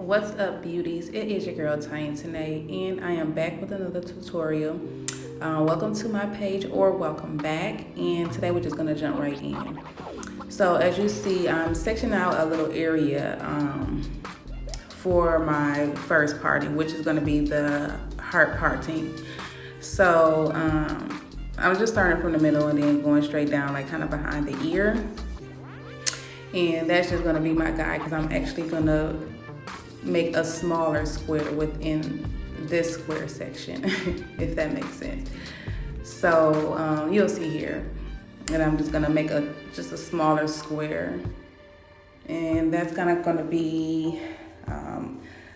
What's up, beauties? It is your girl Tanya today, and I am back with another tutorial. Welcome to my page, or welcome back. And today we're just gonna jump right in. So as you see, I'm sectioning out a little area for my first parting, which is gonna be the heart parting. So I'm just starting from the middle and then going straight down, like kind of behind the ear. And that's just gonna be my guide, because I'm actually gonna make a smaller square within this square section, if that makes sense. So you'll see here, and I'm just gonna make just a smaller square, and that's kind of gonna be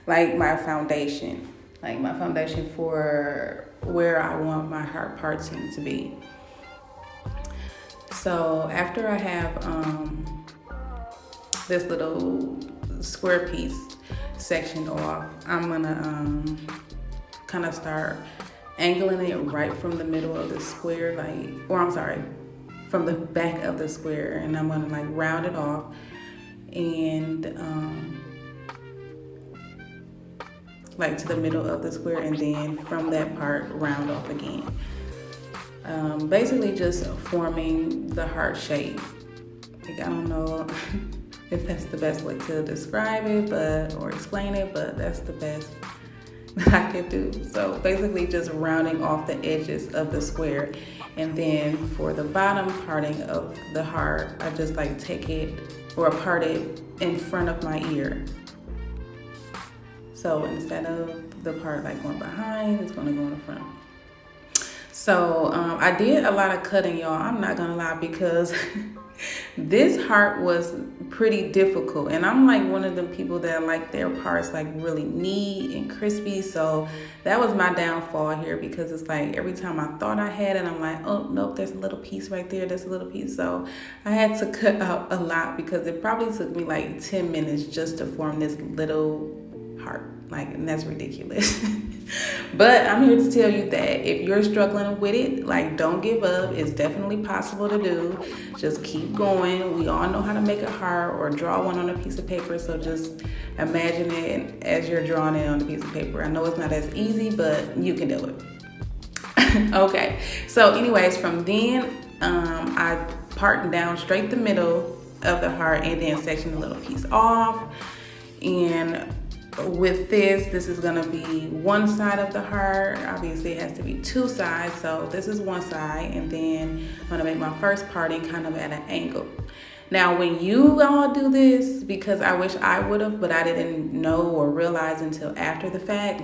like my foundation for where I want my heart parting to be. So after I have this little square piece sectioned off, I'm gonna kind of start angling it right from the middle of the square, from the back of the square, and I'm gonna like round it off and like to the middle of the square, and then from that part round off again. Basically just forming the heart shape. Like, I don't know if that's the best way to describe it, or explain it, but that's the best that I can do. So basically just rounding off the edges of the square. And then for the bottom parting of the heart, I just like take it or part it in front of my ear. So instead of the part like going behind, it's gonna go in the front. So I did a lot of cutting, y'all. I'm not gonna lie, because this heart was pretty difficult, and I'm like one of the people that like their parts like really neat and crispy. So that was my downfall here, because it's like every time I thought I had it, I'm like, oh nope, there's a little piece right there, there's a little piece. So I had to cut out a lot, because it probably took me like 10 minutes just to form this little heart, and that's ridiculous. But I'm here to tell you that if you're struggling with it, like, don't give up. It's definitely possible to do. Just keep going. We all know how to make a heart or draw one on a piece of paper, so just imagine it as you're drawing it on a piece of paper. I know it's not as easy, but you can do it. Okay, so anyways, from then I part down straight the middle of the heart and then section a little piece off. And with this is gonna be one side of the heart. Obviously it has to be two sides, so this is one side, and then I'm gonna make my first parting kind of at an angle. Now when you all do this, because I wish I would have, but I didn't know or realize until after the fact,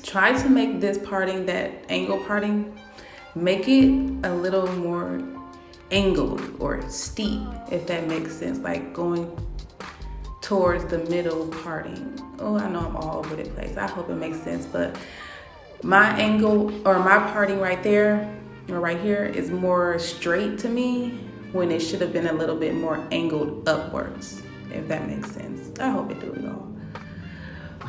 try to make this parting, that angle parting, make it a little more angled or steep, if that makes sense, like going towards the middle parting. Oh, I know I'm all over the place. I hope it makes sense, but my angle or my parting right there or right here is more straight to me, when it should have been a little bit more angled upwards, if that makes sense. I hope it do, y'all.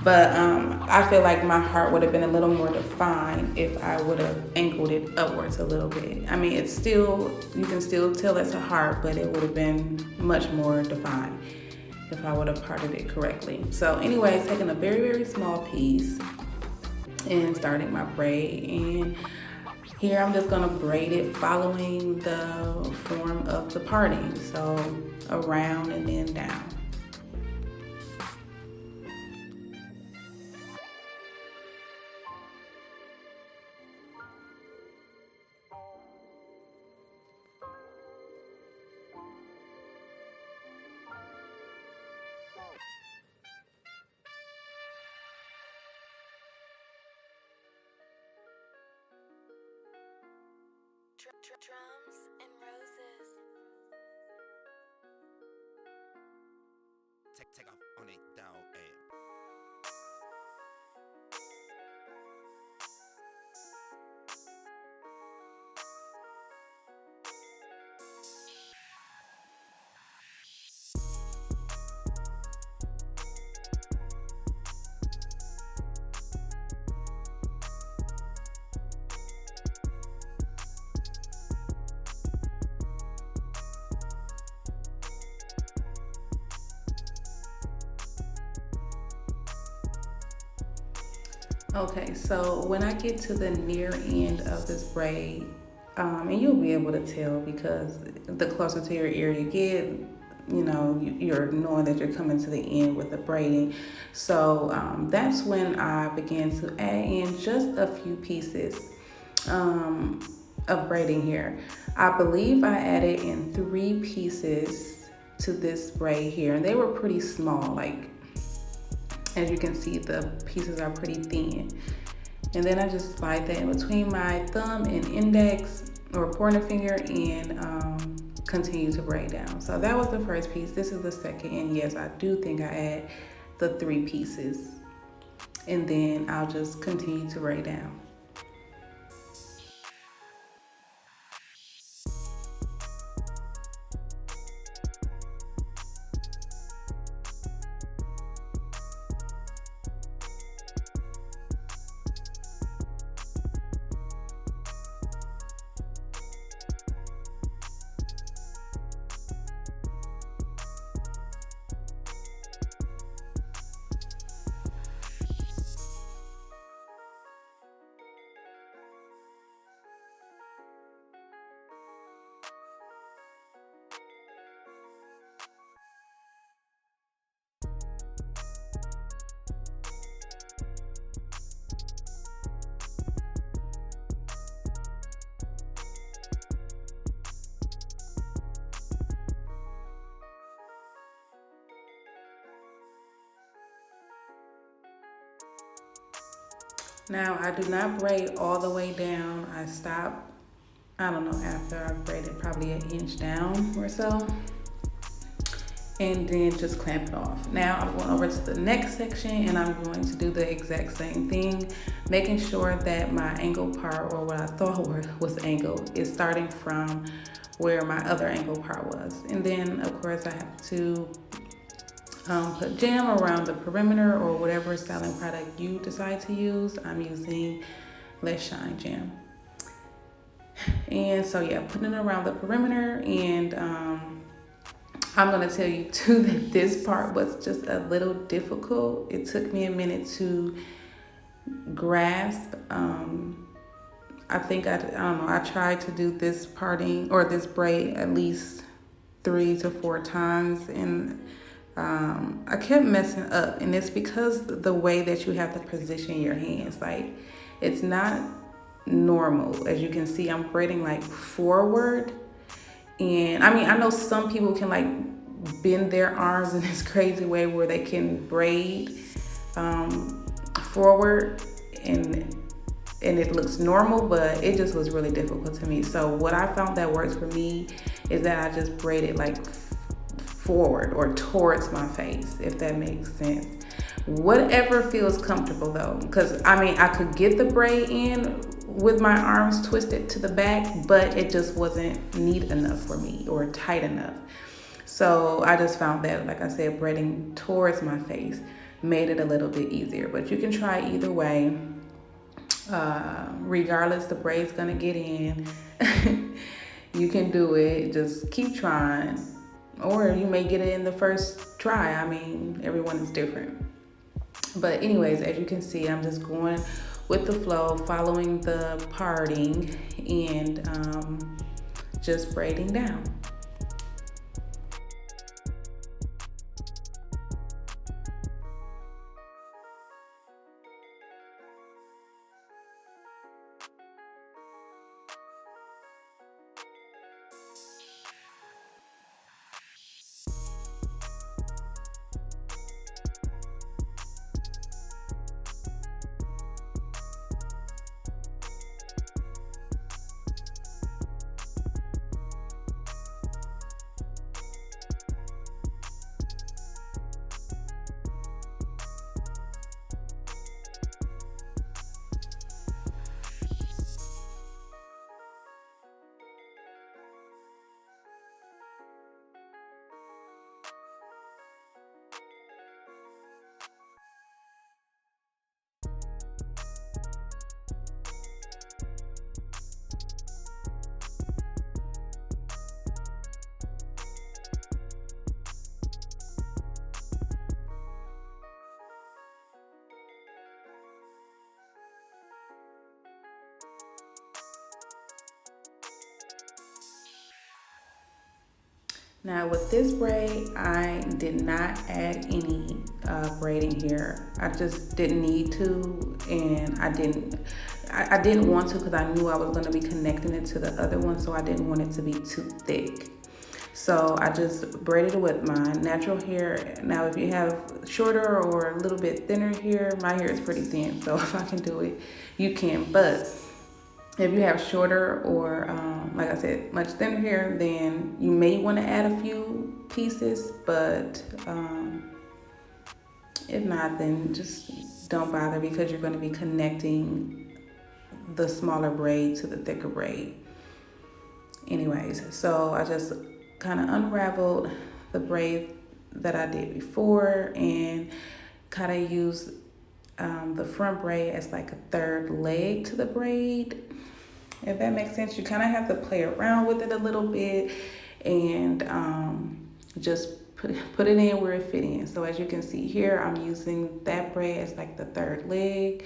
But I feel like my heart would have been a little more defined if I would have angled it upwards a little bit. I mean, it's still, you can still tell it's a heart, but it would have been much more defined if I would have parted it correctly. So anyways, taking a very, very small piece and starting my braid. And here I'm just gonna braid it following the form of the parting. So around and then down. Drums and roses. Take off on it, dog. Okay, so when I get to the near end of this braid, and you'll be able to tell because the closer to your ear you get, you're knowing that you're coming to the end with the braiding. So that's when I began to add in just a few pieces um, of braiding here. I believe I added in 3 pieces to this braid here, and they were pretty small. Like, as you can see, the pieces are pretty thin. And then I just slide that in between my thumb and index or pointer finger and continue to braid down. So that was the first piece. This is the second. And yes, I do think I add the 3 pieces. And then I'll just continue to braid down. Now I do not braid all the way down. I stop, I don't know, after I've braided probably an inch down or so. And then just clamp it off. Now I'm going over to the next section and I'm going to do the exact same thing, making sure that my angle part, or what I thought was angle, is starting from where my other angle part was. And then of course I have to put jam around the perimeter or whatever styling product you decide to use. I'm using Let's Shine Jam. And so yeah, putting it around the perimeter, and I'm gonna tell you too that this part was just a little difficult. It took me a minute to grasp. I think I don't know, I tried to do this parting or this braid at least 3 to 4 times, and I kept messing up, and it's because the way that you have to position your hands, like it's not normal. As you can see, I'm braiding like forward, and I mean, I know some people can like bend their arms in this crazy way where they can braid forward and it looks normal, but it just was really difficult to me. So what I found that works for me is that I just braid it like forward or towards my face, if that makes sense. Whatever feels comfortable though, because I mean, I could get the braid in with my arms twisted to the back, but it just wasn't neat enough for me or tight enough. So I just found that, like I said, braiding towards my face made it a little bit easier, but you can try either way. Regardless, the braid's gonna get in. You can do it, just keep trying, or you may get it in the first try. I mean, everyone is different. But anyways, as you can see, I'm just going with the flow, following the parting, and just braiding down. Now with this braid, I did not add any braiding here. I just didn't need to, and I didn't want to because I knew I was going to be connecting it to the other one, so I didn't want it to be too thick. So I just braided it with my natural hair. Now if you have shorter or a little bit thinner hair, my hair is pretty thin, so if I can do it, you can. But if you have shorter or, like I said, much thinner hair, then you may want to add a few pieces, but if not, then just don't bother because you're going to be connecting the smaller braid to the thicker braid. Anyways, so I just kind of unraveled the braid that I did before and kind of used the front braid as like a third leg to the braid. If that makes sense, you kind of have to play around with it a little bit and just put it in where it fit in. So as you can see here, I'm using that braid as like the third leg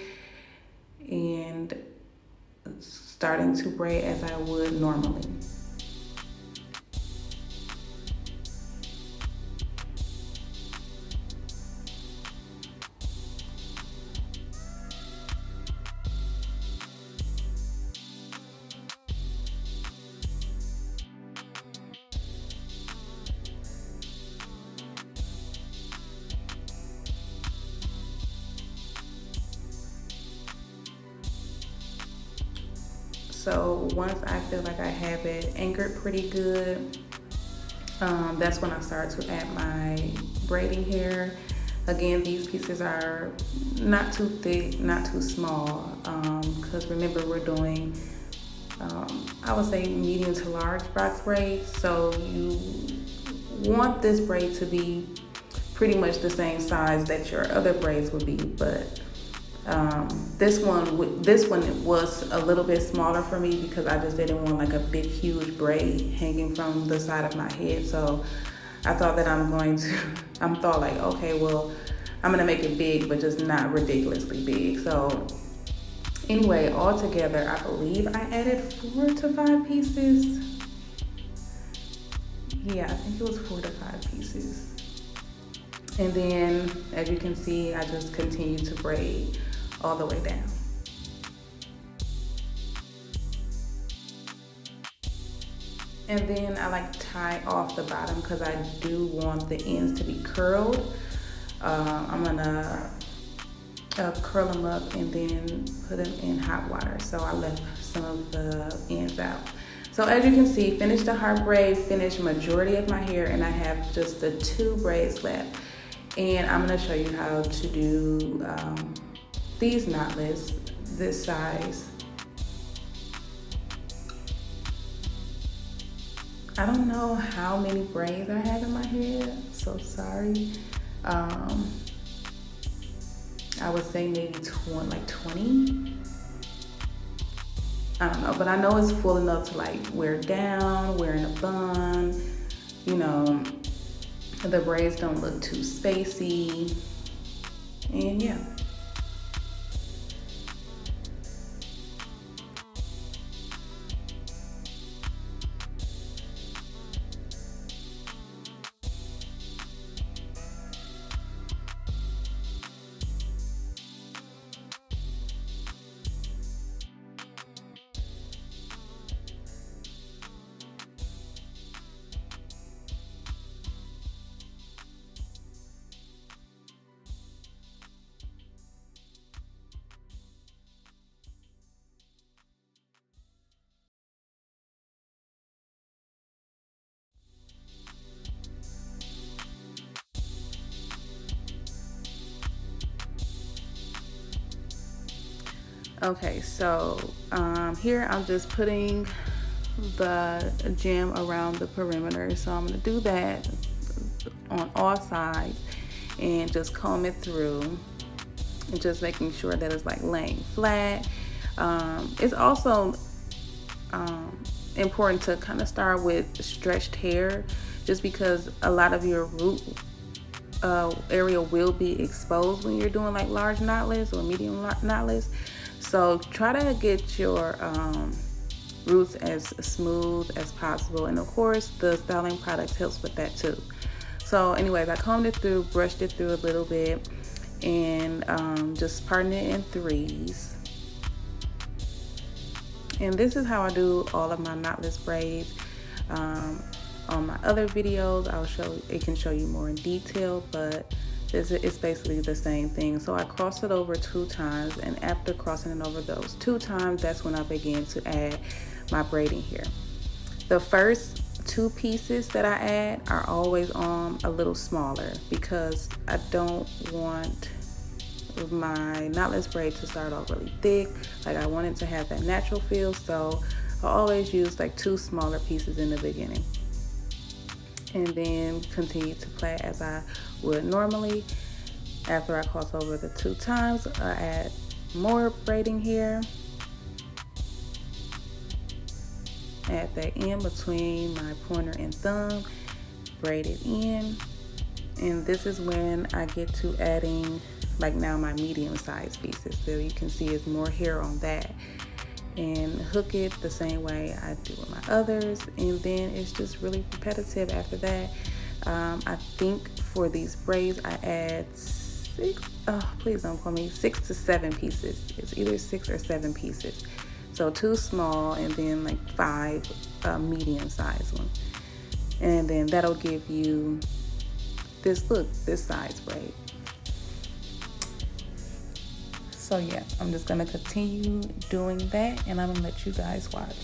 and starting to braid as I would normally. So once I feel like I have it anchored pretty good, that's when I start to add my braiding hair. Again, these pieces are not too thick, not too small, because remember we're doing, I would say medium to large box braids. So you want this braid to be pretty much the same size that your other braids would be, but this one was a little bit smaller for me because I just didn't want like a big huge braid hanging from the side of my head. So I thought that I'm thought like, okay, well, I'm gonna make it big but just not ridiculously big. So anyway, all together I believe I added 4 to 5 pieces. Yeah, I think it was 4 to 5 pieces. And then as you can see, I just continue to braid all the way down. And then I like to tie off the bottom because I do want the ends to be curled. I'm gonna curl them up and then put them in hot water. So I left some of the ends out. So as you can see, finished the heart braid, finished majority of my hair, and I have just the 2 braids left. And I'm gonna show you how to do these knotless, this size. I don't know how many braids I have in my hair, so sorry. I would say maybe 20. I don't know, but I know it's full enough to like wear down, wear in a bun, you know, the braids don't look too spacey, and yeah. Okay, so here I'm just putting the gem around the perimeter. So I'm gonna do that on all sides and just comb it through and just making sure that it's like laying flat. It's also important to kind of start with stretched hair just because a lot of your root area will be exposed when you're doing like large knotless or medium knotless. So try to get your roots as smooth as possible. And of course, the styling products helps with that too. So anyways, I combed it through, brushed it through a little bit, and just parting it in threes. And this is how I do all of my knotless braids. On my other videos, it can show you more in detail, but it's basically the same thing. So I cross it over 2 times, and after crossing it over those 2 times, that's when I begin to add my braiding here. The first 2 pieces that I add are always a little smaller because I don't want my knotless braid to start off really thick. Like, I want it to have that natural feel, so I always use like 2 smaller pieces in the beginning, and then continue to plait as I would normally. After I cross over the 2 times, I add more braiding here at the end between my pointer and thumb, braid it in. And this is when I get to adding, like, now my medium size pieces. So you can see it's more hair on that, and hook it the same way I do with my others, and then it's just really repetitive after that. I think for these braids I add 6, please don't call me, 6 to 7 pieces. It's either 6 or 7 pieces. So 2 small and then like 5 medium sized ones, and then that'll give you this look, this size braid. So yeah, I'm just gonna continue doing that, and I'm gonna let you guys watch.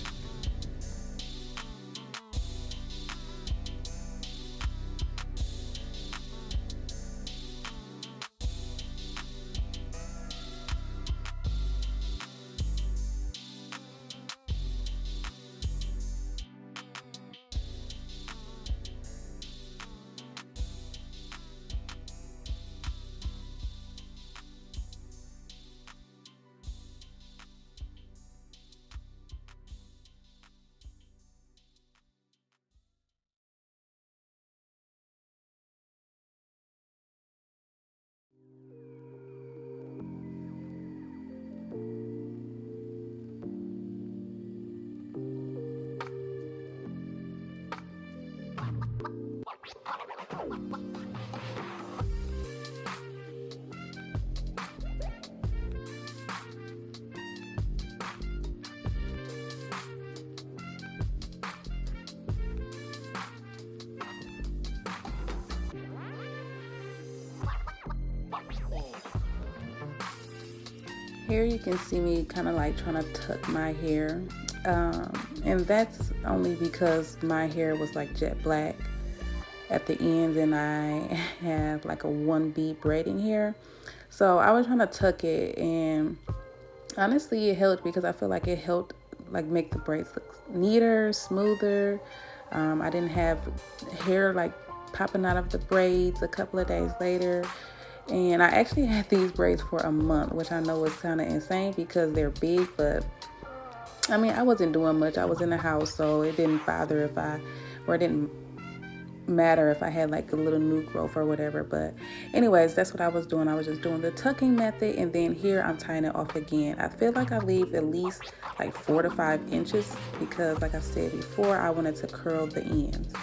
Here you can see me kind of like trying to tuck my hair, and that's only because my hair was like jet black at the ends, and I have like a 1 bead braiding here. So I was trying to tuck it, and honestly it helped because I feel like it helped like make the braids look neater, smoother. I didn't have hair like popping out of the braids a couple of days later. And I actually had these braids for a month, which I know is kind of insane because they're big, but I mean, I wasn't doing much. I was in the house, so it didn't bother it didn't matter if I had like a little new growth or whatever. But anyways, that's what I was doing. I was just doing the tucking method, and then here I'm tying it off again. I feel like I leave at least like 4 to 5 inches because, like I said before, I wanted to curl the ends.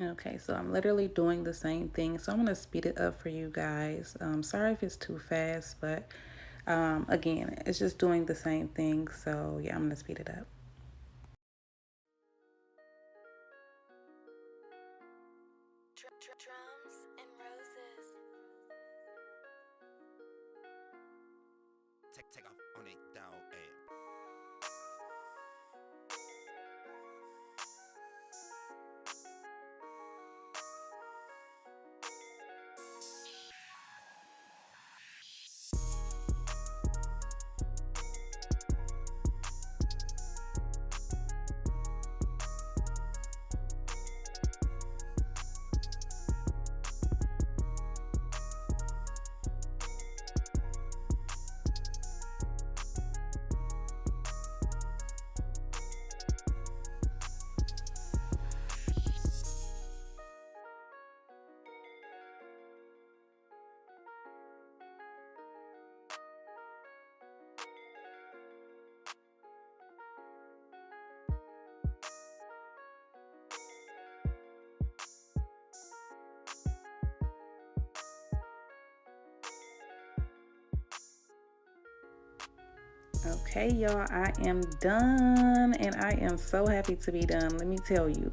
Okay, so I'm literally doing the same thing. So I'm gonna speed it up for you guys. Sorry if it's too fast, but again, it's just doing the same thing. So yeah, I'm gonna speed it up. Drums and roses. Take off on it, dog. Okay, y'all, I am done and I am so happy to be done. Let me tell you.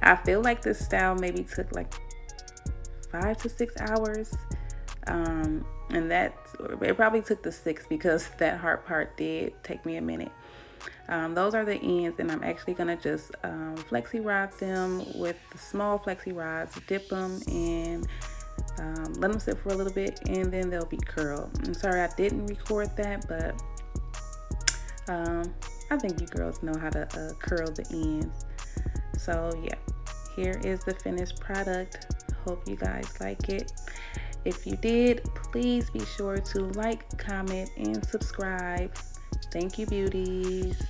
I feel like this style maybe took like 5 to 6 hours. And that it probably took the 6 because that heart part did take me a minute. Those are the ends, and I'm actually gonna just flexi rod them with the small flexi rods, dip them and let them sit for a little bit, and then they'll be curled. I'm sorry I didn't record that, but I think you girls know how to curl the ends. So yeah, here is the finished product. Hope you guys like it. If you did, please be sure to like, comment, and subscribe. Thank you, beauties.